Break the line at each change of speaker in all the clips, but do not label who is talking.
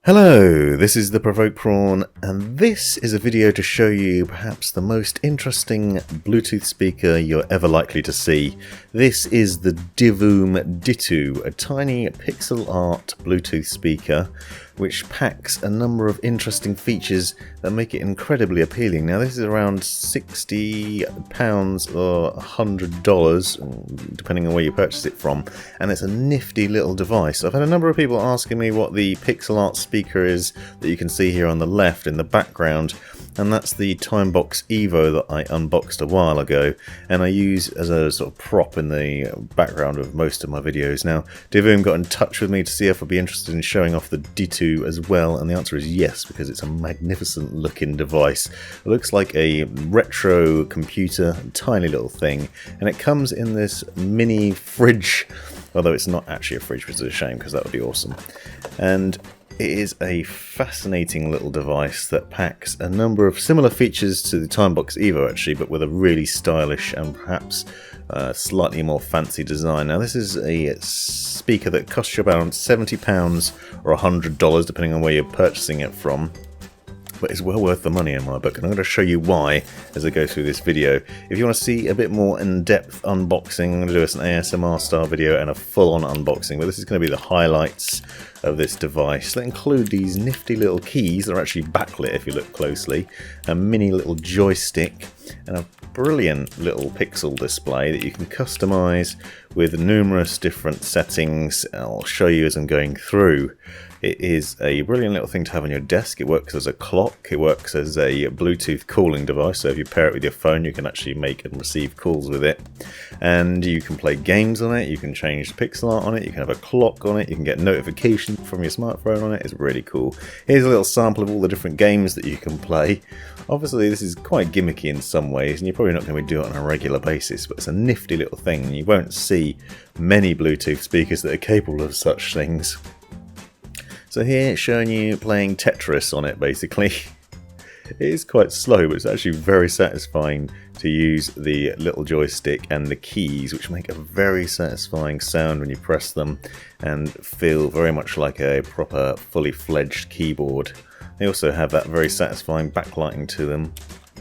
Hello, this is the Provoked Prawn, and this is a video to show you perhaps the most interesting Bluetooth speaker you're ever likely to see. This is the Divoom Ditoo, a tiny pixel art Bluetooth speaker which packs a number of interesting features that make it incredibly appealing. Now this is around £60 or $100 depending on where you purchase it from, and it's a nifty little device. I've had a number of people asking me what the pixel art speaker is that you can see here on the left in the background, and that's the Timebox Evo that I unboxed a while ago and I use as a sort of prop in the background of most of my videos. Now Divoom got in touch with me to see if I'd be interested in showing off the Ditoo as well, and the answer is yes, because it's a magnificent looking device. It looks like a retro computer, tiny little thing, and it comes in this mini fridge, although it's not actually a fridge, which is a shame because that would be awesome. And it is a fascinating little device that packs a number of similar features to the Timebox Evo actually, but with a really stylish and perhaps slightly more fancy design. Now this is a speaker that costs you about £70 or $100 depending on where you're purchasing it from, but it's well worth the money in my book, and I'm going to show you why as I go through this video. If you want to see a bit more in-depth unboxing, I'm going to do us an ASMR style video and a full-on unboxing, but this is going to be the highlights of this device that include these nifty little keys that are actually backlit if you look closely, a mini little joystick, and a brilliant little pixel display that you can customize with numerous different settings. I'll show you as I'm going through. It is a brilliant little thing to have on your desk. It works as a clock, it works as a Bluetooth calling device, so if you pair it with your phone you can actually make and receive calls with it. And you can play games on it, you can change the pixel art on it, you can have a clock on it, you can get notifications from your smartphone on it. It's really cool. Here's a little sample of all the different games that you can play. Obviously this is quite gimmicky in some ways and you're probably not going to do it on a regular basis, but it's a nifty little thing and you won't see many Bluetooth speakers that are capable of such things. So here it's showing you playing Tetris on it basically. It is quite slow, but it's actually very satisfying to use the little joystick and the keys, which make a very satisfying sound when you press them and feel very much like a proper fully fledged keyboard. They also have that very satisfying backlighting to them,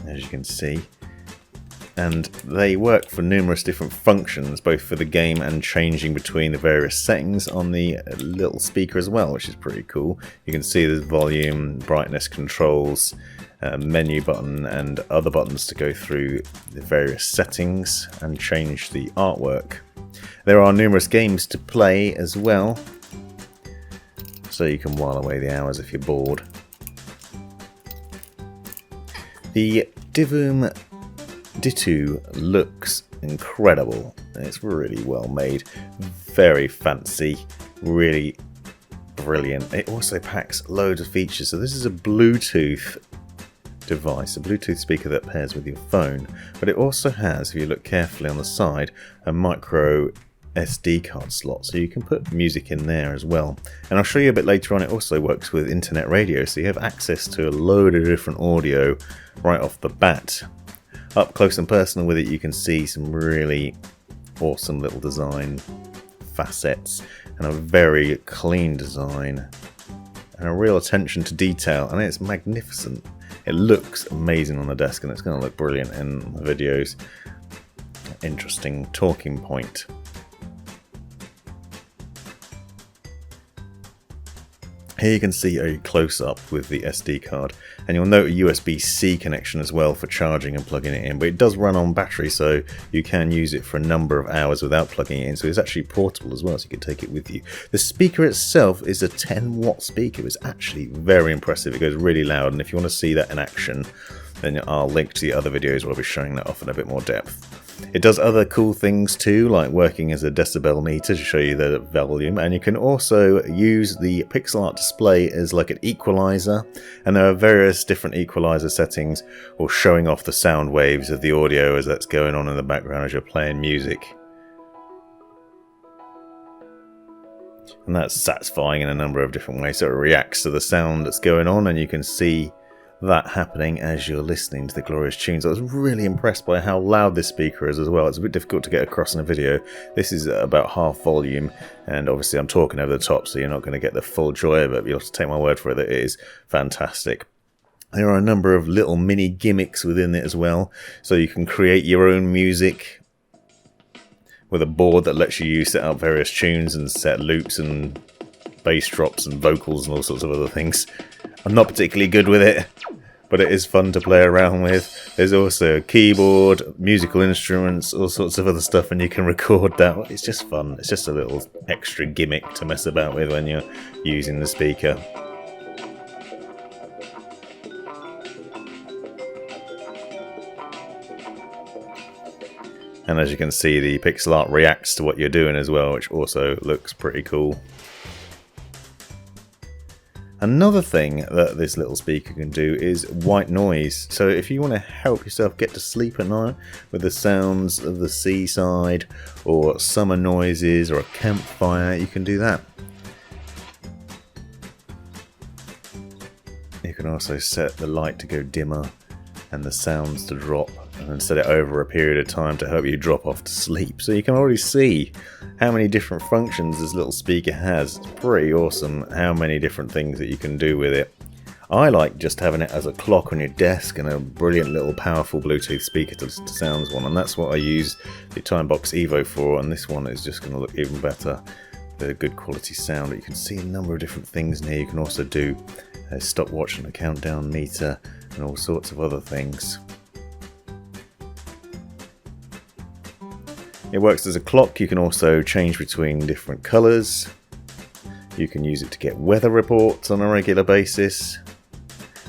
as you can see. And they work for numerous different functions, both for the game and changing between the various settings on the little speaker as well, which is pretty cool. You can see there's volume, brightness controls, menu button and other buttons to go through the various settings and change the artwork. There are numerous games to play as well, so you can while away the hours if you're bored. The Divoom Ditoo looks incredible. It's really well made, very fancy, really brilliant. It also packs loads of features. So this is a Bluetooth device, a Bluetooth speaker that pairs with your phone, but it also has, if you look carefully on the side, a micro SD card slot, so you can put music in there as well. And I'll show you a bit later on, it also works with internet radio, so you have access to a load of different audio right off the bat. Up close and personal with it, you can see some really awesome little design facets and a very clean design and a real attention to detail, and it's magnificent. It looks amazing on the desk and it's going to look brilliant in the videos. Interesting talking point. Here you can see a close-up with the SD card, and you'll note a USB-C connection as well for charging and plugging it in, but it does run on battery, so you can use it for a number of hours without plugging it in, so it's actually portable as well, so you can take it with you. The speaker itself is a 10-watt speaker. It's actually very impressive. It goes really loud, and if you want to see that in action, then I'll link to the other videos where I'll be showing that off in a bit more depth. It does other cool things too, like working as a decibel meter to show you the volume, and you can also use the pixel art display as like an equalizer, and there are various different equalizer settings or showing off the sound waves of the audio as that's going on in the background as you're playing music. And that's satisfying in a number of different ways, so it reacts to the sound that's going on and you can see that happening as you're listening to the glorious tunes. I was really impressed by how loud this speaker is as well. It's a bit difficult to get across in a video. This is about half volume, and obviously I'm talking over the top, so you're not going to get the full joy of it. You'll have to take my word for it that it is fantastic. There are a number of little mini gimmicks within it as well, so you can create your own music with a board that lets you set up various tunes and set loops and bass drops and vocals and all sorts of other things. I'm not particularly good with it, but it is fun to play around with. There's also a keyboard, musical instruments, all sorts of other stuff, and you can record that. It's just fun. It's just a little extra gimmick to mess about with when you're using the speaker. And as you can see, the pixel art reacts to what you're doing as well, which also looks pretty cool. Another thing that this little speaker can do is white noise. So if you want to help yourself get to sleep at night with the sounds of the seaside or summer noises or a campfire, you can do that. You can also set the light to go dimmer and the sounds to drop, and then set it over a period of time to help you drop off to sleep. So you can already see how many different functions this little speaker has. It's pretty awesome how many different things that you can do with it. I like just having it as a clock on your desk and a brilliant little powerful Bluetooth speaker to sounds one, and that's what I use the Timebox Evo for, and this one is just going to look even better. The good quality sound. You can see a number of different things in here. You can also do a stopwatch and a countdown meter and all sorts of other things. It works as a clock. You can also change between different colours. You can use it to get weather reports on a regular basis.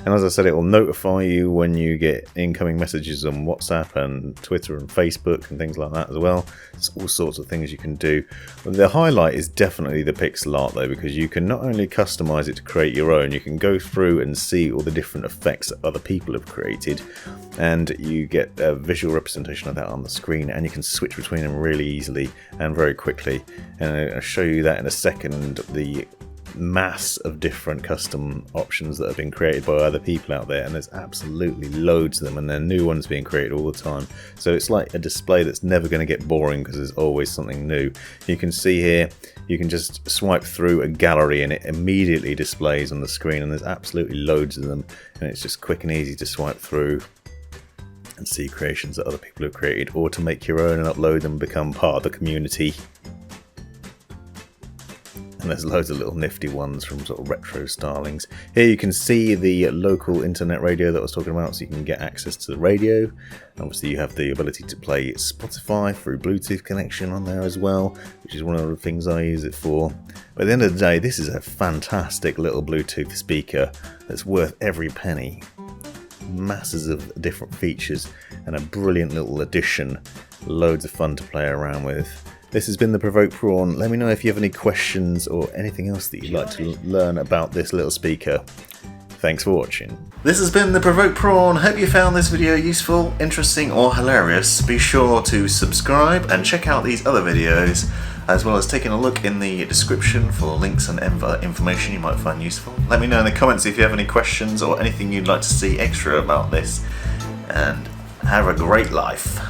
And as I said, it will notify you when you get incoming messages on WhatsApp and Twitter and Facebook and things like that as well. There's all sorts of things you can do. The highlight is definitely the pixel art though, because you can not only customize it to create your own, you can go through and see all the different effects that other people have created, and you get a visual representation of that on the screen, and you can switch between them really easily and very quickly. And I'll show you that in a second, the mass of different custom options that have been created by other people out there, and there's absolutely loads of them, and there are new ones being created all the time. So it's like a display that's never going to get boring because there's always something new. You can see here, you can just swipe through a gallery and it immediately displays on the screen, and there's absolutely loads of them, and it's just quick and easy to swipe through and see creations that other people have created, or to make your own and upload them and become part of the community. And there's loads of little nifty ones from sort of retro stylings. Here you can see the local internet radio that I was talking about, so you can get access to the radio. And obviously you have the ability to play Spotify through Bluetooth connection on there as well, which is one of the things I use it for. But at the end of the day, this is a fantastic little Bluetooth speaker that's worth every penny. Masses of different features and a brilliant little addition. Loads of fun to play around with. This has been the Provoked Prawn. Let me know if you have any questions or anything else that you'd like to learn about this little speaker. Thanks for watching. This has been the Provoked Prawn. Hope you found this video useful, interesting or hilarious. Be sure to subscribe and check out these other videos, as well as taking a look in the description for links and other information you might find useful. Let me know in the comments if you have any questions or anything you'd like to see extra about this, and have a great life.